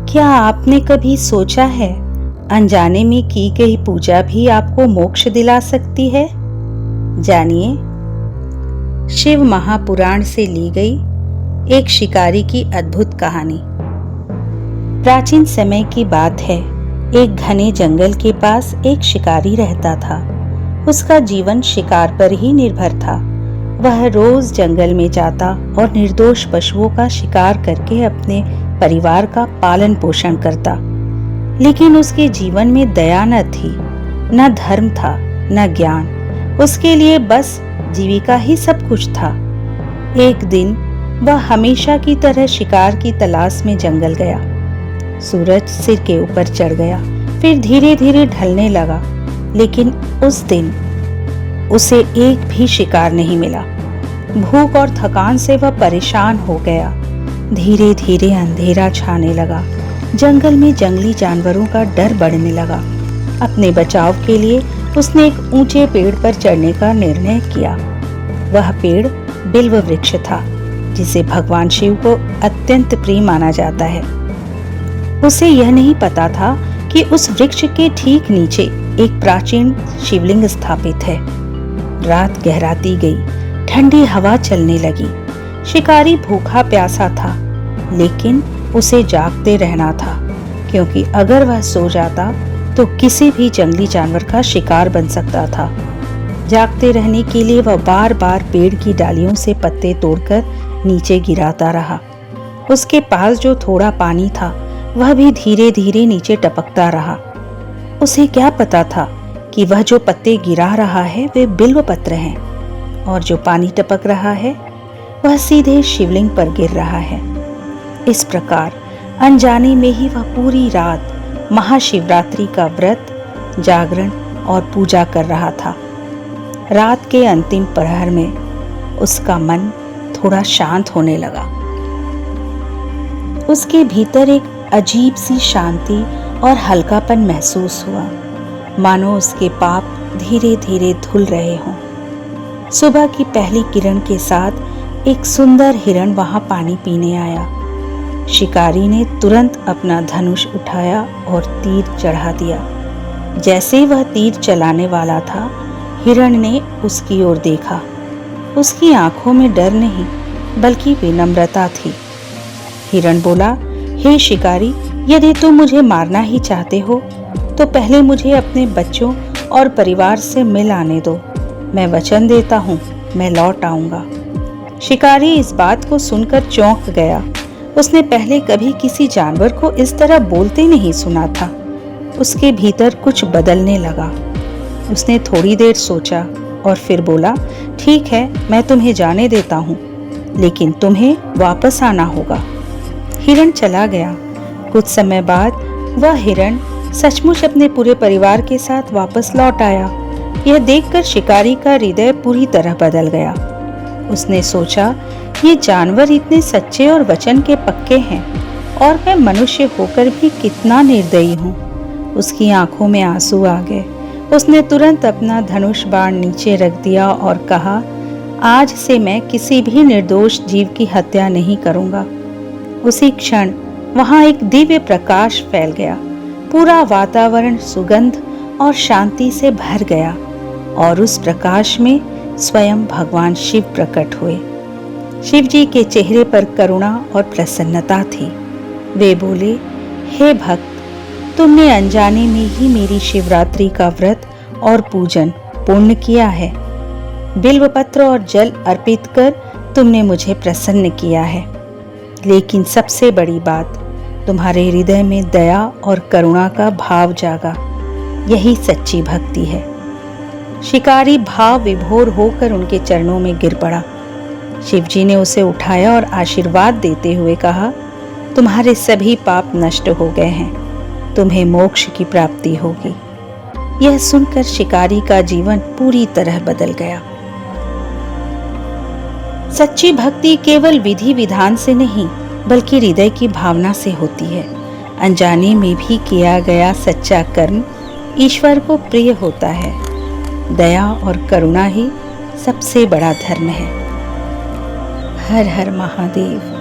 क्या आपने कभी सोचा है, अनजाने में की गई पूजा भी आपको मोक्ष दिला सकती है? जानिए, शिव महापुराण से ली गई एक शिकारी की अद्भुत कहानी। प्राचीन समय की बात है। एक घने जंगल के पास एक शिकारी रहता था। उसका जीवन शिकार पर ही निर्भर था। वह रोज जंगल में जाता और निर्दोष पशुओं का शिकार करके अपने परिवार का पालन पोषण करता। लेकिन उसके जीवन में दया न थी, न धर्म था, न ज्ञान। उसके लिए बस जीविका ही सब कुछ था। एक दिन वह हमेशा की तरह शिकार की तलाश में जंगल गया। सूरज सिर के ऊपर चढ़ गया, फिर धीरे धीरे ढलने लगा, लेकिन उस दिन उसे एक भी शिकार नहीं मिला। भूख और थकान से वह परेशान हो गया। धीरे धीरे अंधेरा छाने लगा। जंगल में जंगली जानवरों का डर बढ़ने लगा। अपने बचाव के लिए उसने एक ऊंचे पेड़ पर चढ़ने का निर्णय किया। वह पेड़ बिल्व वृक्ष था, जिसे भगवान शिव को अत्यंत प्रिय माना जाता है। उसे यह नहीं पता था कि उस वृक्ष के ठीक नीचे एक प्राचीन शिवलिंग स्थापित है। रात गहराती गई, ठंडी हवा चलने लगी। शिकारी भूखा प्यासा था, लेकिन उसे जागते रहना था, क्योंकि अगर वह सो जाता तो किसी भी जंगली जानवर का शिकार बन सकता था। जागते रहने के लिए वह बार बार पेड़ की डालियों से पत्ते तोड़कर नीचे गिराता रहा। उसके पास जो थोड़ा पानी था, वह भी धीरे धीरे नीचे टपकता रहा। उसे क्या पता था कि वह जो पत्ते गिरा रहा है वे बिल्व पत्र हैं, और जो पानी टपक रहा है वह सीधे शिवलिंग पर गिर रहा है। इस प्रकार अनजाने में ही वह पूरी रात महाशिवरात्रि का व्रत, जागरण और पूजा कर रहा था। रात के अंतिम प्रहर में उसका मन थोड़ा शांत होने लगा। उसके भीतर एक अजीब सी शांति और हल्कापन महसूस हुआ, मानो उसके पाप धीरे धीरे धुल रहे हों। सुबह की पहली किरण के साथ एक सुंदर हिरण वहां पानी पीने आया। शिकारी ने तुरंत अपना धनुष उठाया और तीर चढ़ा दिया। जैसे वह तीर चलाने वाला था, हिरण ने उसकी ओर देखा। उसकी आंखों में डर नहीं, बल्कि विनम्रता थी। हिरण बोला, हे शिकारी, यदि तुम मुझे मारना ही चाहते हो तो पहले मुझे अपने बच्चों और परिवार से मिल आने दो। मैं वचन देता हूँ, मैं लौट आऊंगा। शिकारी इस बात को सुनकर चौंक गया। उसने पहले कभी किसी जानवर को इस तरह बोलते नहीं सुना था। उसके भीतर कुछ बदलने लगा। उसने थोड़ी देर सोचा और फिर बोला, ठीक है, मैं तुम्हें जाने देता हूँ, लेकिन तुम्हें वापस आना होगा। हिरण चला गया। कुछ समय बाद वह हिरण सचमुच अपने पूरे परिवार के साथ वापस लौट आया। यह देखकर शिकारी का हृदय पूरी तरह बदल गया। उसने सोचा, ये जानवर इतने सच्चे और वचन के पक्के हैं, और मैं मनुष्य होकर भी कितना निर्दयी हूँ। उसकी आंखों में आंसू आ गए। उसने तुरंत अपना धनुष बाण नीचे रख दिया और कहा, आज से मैं किसी भी निर्दोष जीव की हत्या नहीं करूँगा। उसी क्षण वहां एक दिव्य प्रकाश फैल गया। पूरा वातावरण सुगंध और शांति से भर गया, और उस प्रकाश में स्वयं भगवान शिव प्रकट हुए। शिव जी के चेहरे पर करुणा और प्रसन्नता थी। वे बोले, हे भक्त, तुमने अनजाने में ही मेरी शिवरात्रि का व्रत और पूजन पूर्ण किया है। बिल्वपत्र और जल अर्पित कर तुमने मुझे प्रसन्न किया है। लेकिन सबसे बड़ी बात, तुम्हारे हृदय में दया और करुणा का भाव जागा। यही सच्ची भक्ति है। शिकारी भाव विभोर होकर उनके चरणों में गिर पड़ा। शिवजी ने उसे उठाया और आशीर्वाद देते हुए कहा, तुम्हारे सभी पाप नष्ट हो गए हैं, तुम्हें मोक्ष की प्राप्ति होगी। यह सुनकर शिकारी का जीवन पूरी तरह बदल गया। सच्ची भक्ति केवल विधि विधान से नहीं, बल्कि हृदय की भावना से होती है। अनजाने में भी किया गया सच्चा कर्म ईश्वर को प्रिय होता है। दया और करुणा ही सबसे बड़ा धर्म है। हर हर महादेव।